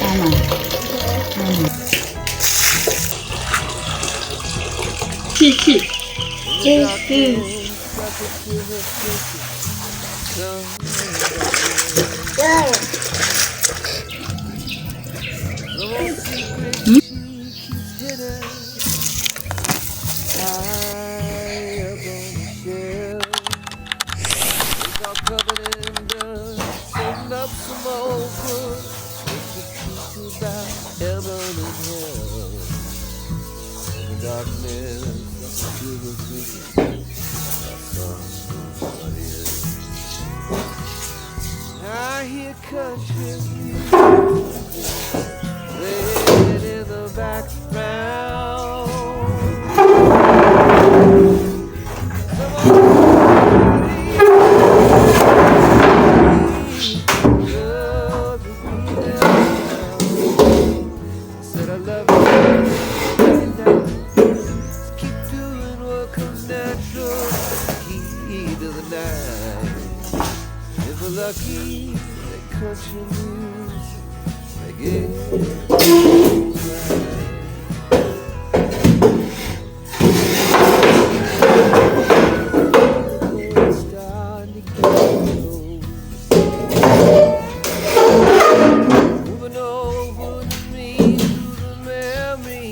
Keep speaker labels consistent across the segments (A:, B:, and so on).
A: Ama. Kiki. Kiki.
B: I hear country music playing in the background. Come on, love the beat said I love you now. Keep doing what comes natural. Key to the night. If we're lucky, that country music again. Moving over to me, to the memory.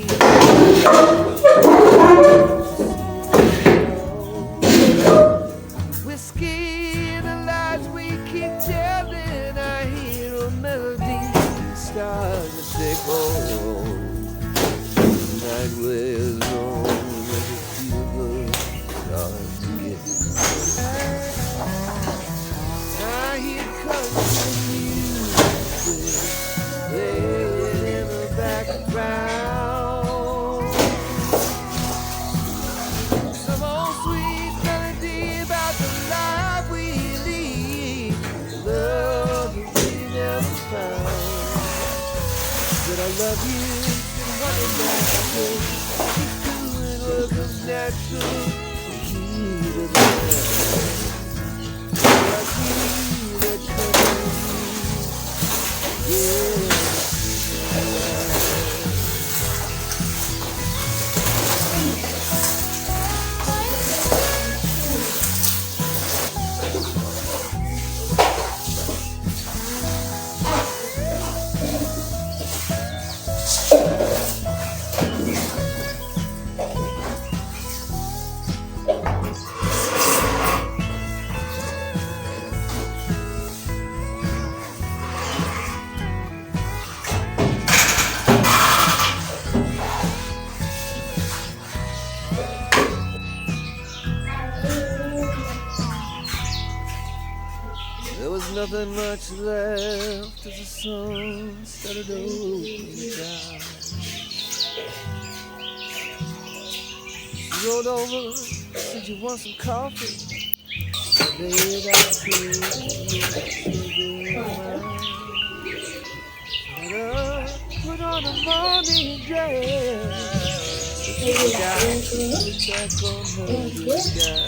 B: Whiskey and the lies we keep telling. I hear a melody starting to take hold. Night wears on, let it feel good, starts to get. I hear country music playing in the background. Some old sweet melody about the life we lead, love we never found. Said I love you, and running natural, keep doing what comes natural, the heat of the night. I feel that country, yeah. There was nothing much left as the sun started opening down. She rolled over, said you want some coffee. Laid out to put on a morning dress. She got back on her the sun.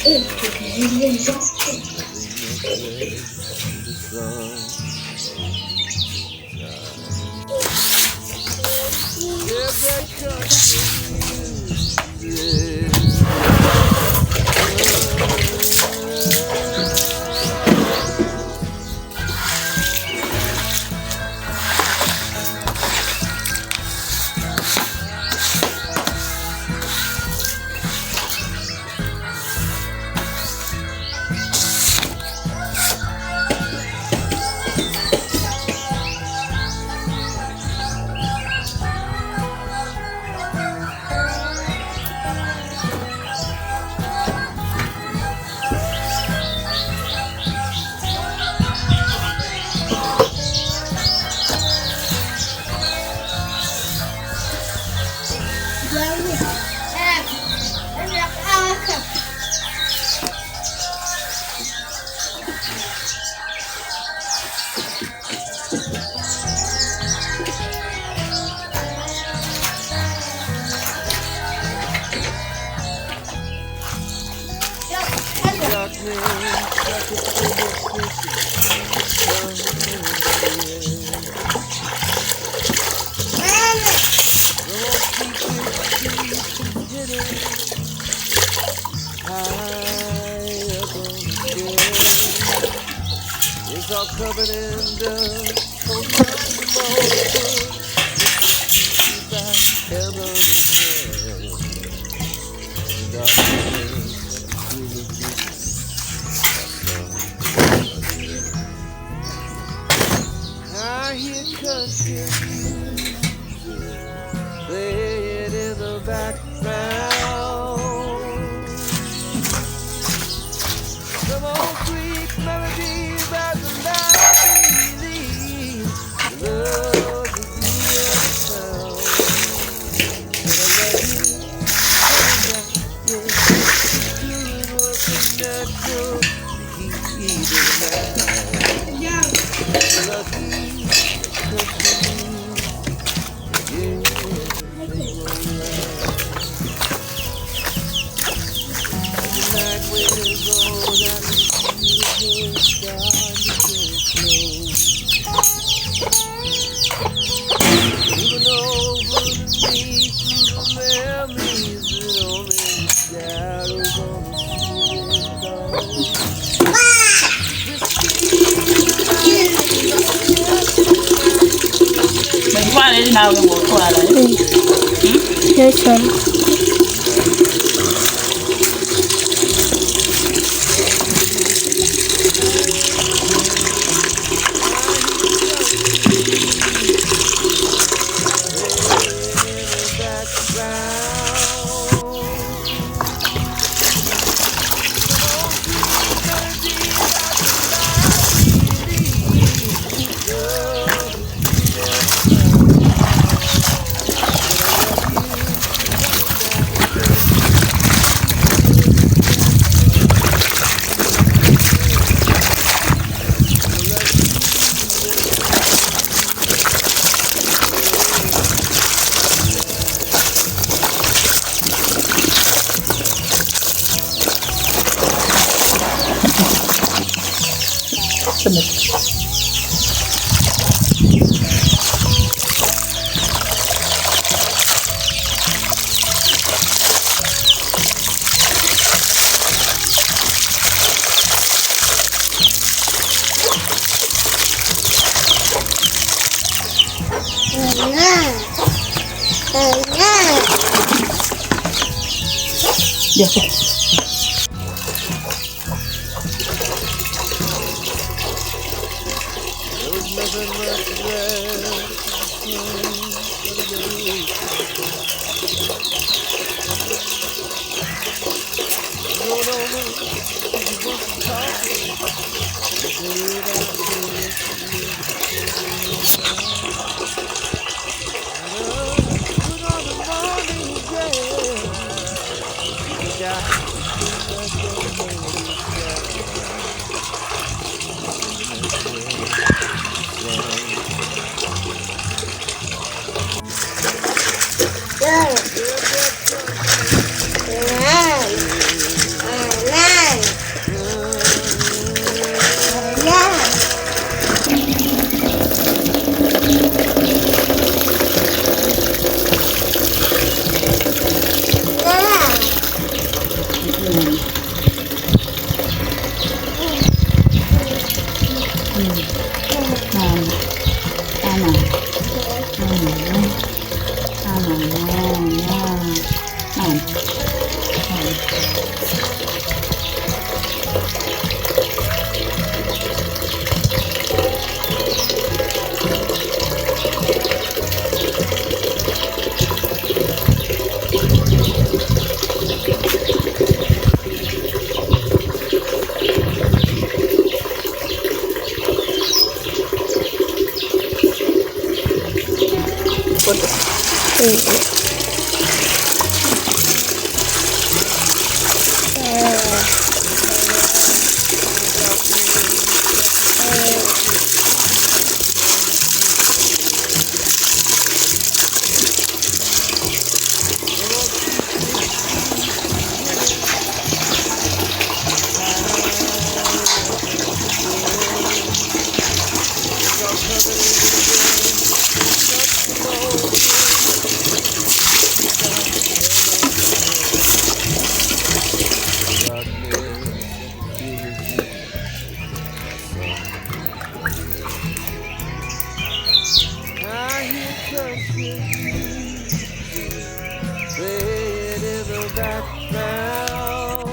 B: Yeah, that country music. all covered in dust. So much more back heaven and hell. Darkness, I hear country music playing in the background. Some old sweet melody about the life we lead. Love is the sound. But I love you, doing what's natural to keep it alive. Love you,
A: mình qua đây nào được một quả đấy.
C: Chơi sớm.
A: Được rồi.
B: playing in the background.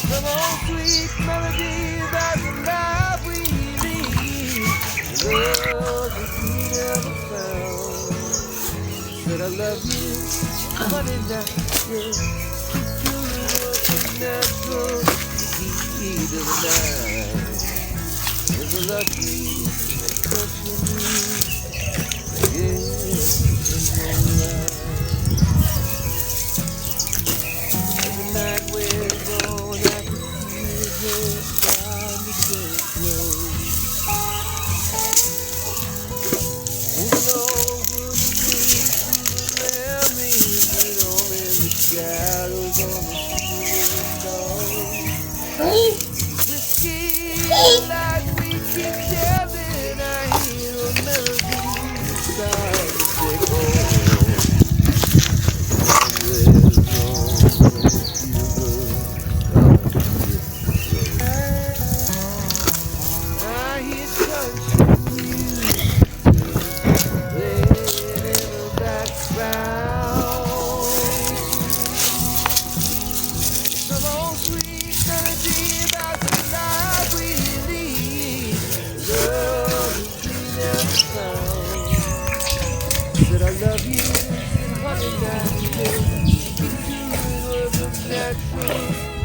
B: Some old sweet melody about the life we lead, love that we never found. Said I love you, honey, now, yeah. Keep doing what the natural heat of the night. There's a lucky touching me, yeah, in your life. Every night we're on, I can feel your time to get close. Moving over to me through the memories, you know, in the shadows on the ceiling. Whiskey like we keep telling, I hear a melody inside the sick hole. Somewhere I hear country music playing in the background. Some old sweet melody about the life we lead, love that we never found. Said I love you, honey, now you know. Keep doing what the natural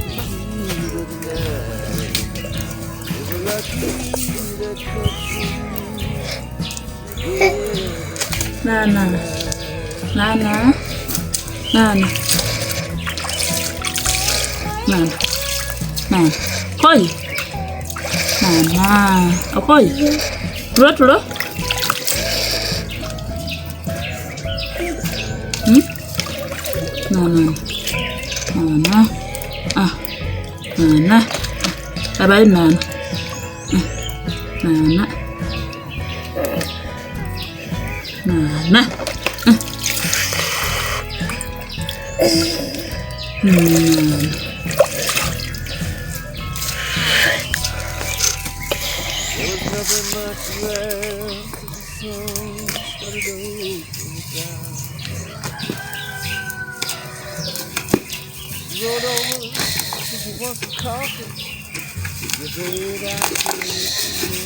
B: heat of the night. There's a lucky that comes to you, yeah.
A: Nana. Nana. Nana. Nana. Nana. Khôi. Nana. Ở khôi. Rớt rồi đó. Nana. Nana. À. Nana. Bye bye Nana. Nana. Nana. Nana.
B: There was nothing much left of the sun started opening down. She rolled over, said she wants some coffee. You paid out to sugar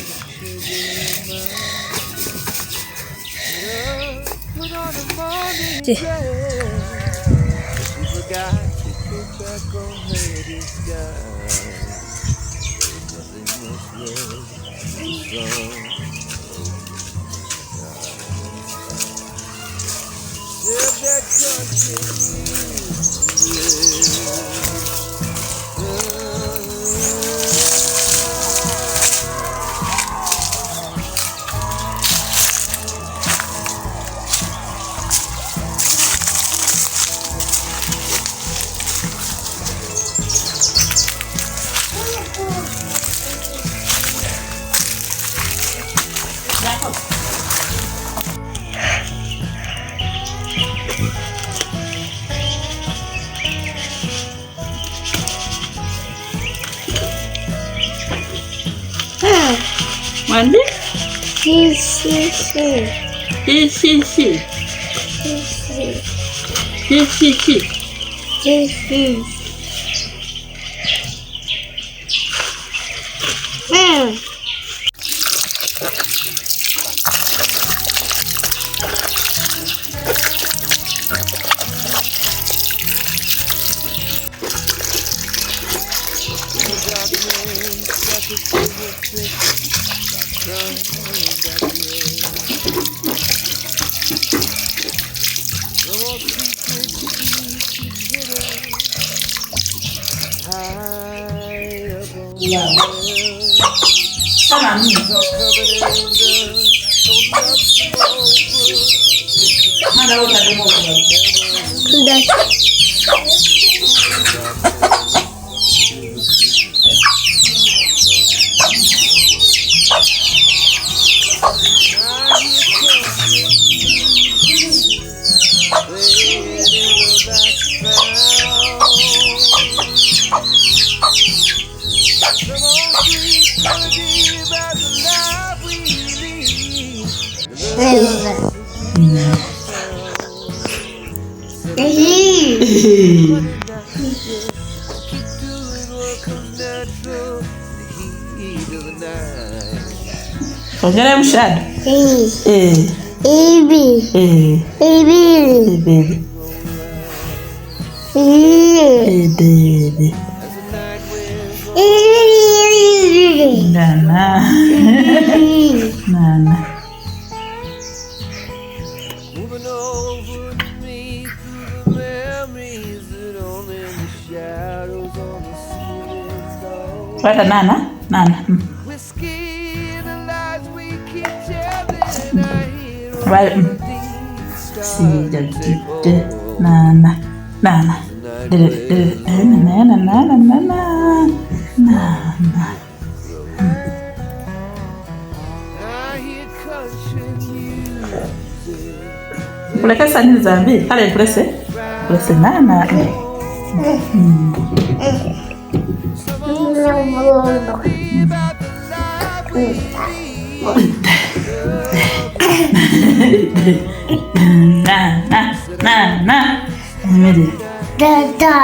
B: in mine. Put on a morning dress. She forgot to put back on her disguise. Nothing much left to song. Said that country music.
A: Mandi?
C: Si, si, si.
A: Si, si, si.
C: Si, si.
A: Si, si, si.
C: Si, si. Sudah.
B: Come on, sweet melody about the life we lead. Keep doing what comes natural in the heat of the night.
D: Ongera mshado.
C: Baby. Baby.
D: Baby. Baby.
B: As the night wears on,
D: Nana. Nana.
B: moving over to me through the memories that only the shadows on the ceiling know.
D: Wata Nana. Nana.
B: Whiskey and the lies we keep telling, I hear
D: Right.
B: melodies start
D: Sija
B: to take
D: gide.
B: hold.
D: Nana. Nana. Nana. Nana. Nana. Nana.
B: I hear country music.
D: Kuleka sani zambi. Kale kulese. Kulese Nana.
B: About the life we lead.
D: Nana. Nana. Emily.
C: Dada.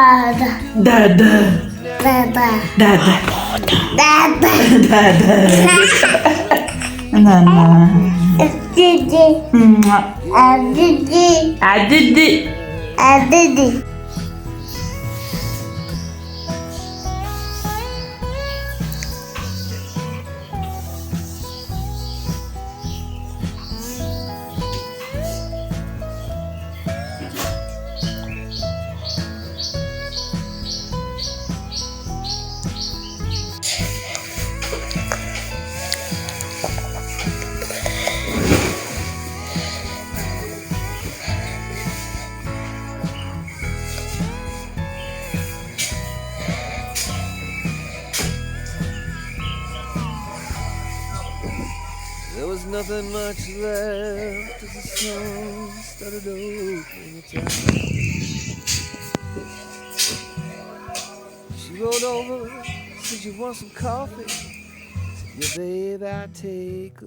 D: Dada.
C: Dada.
D: Dada.
C: Dada.
D: Dada. Nana.
C: Didi.
D: Mwah.
C: Didi.
D: Adidi.
C: Didi.
B: There was nothing much left as the sun started opening its eyes. She rolled over, said, "You want some coffee?" Said, "Yeah, babe, I'll take a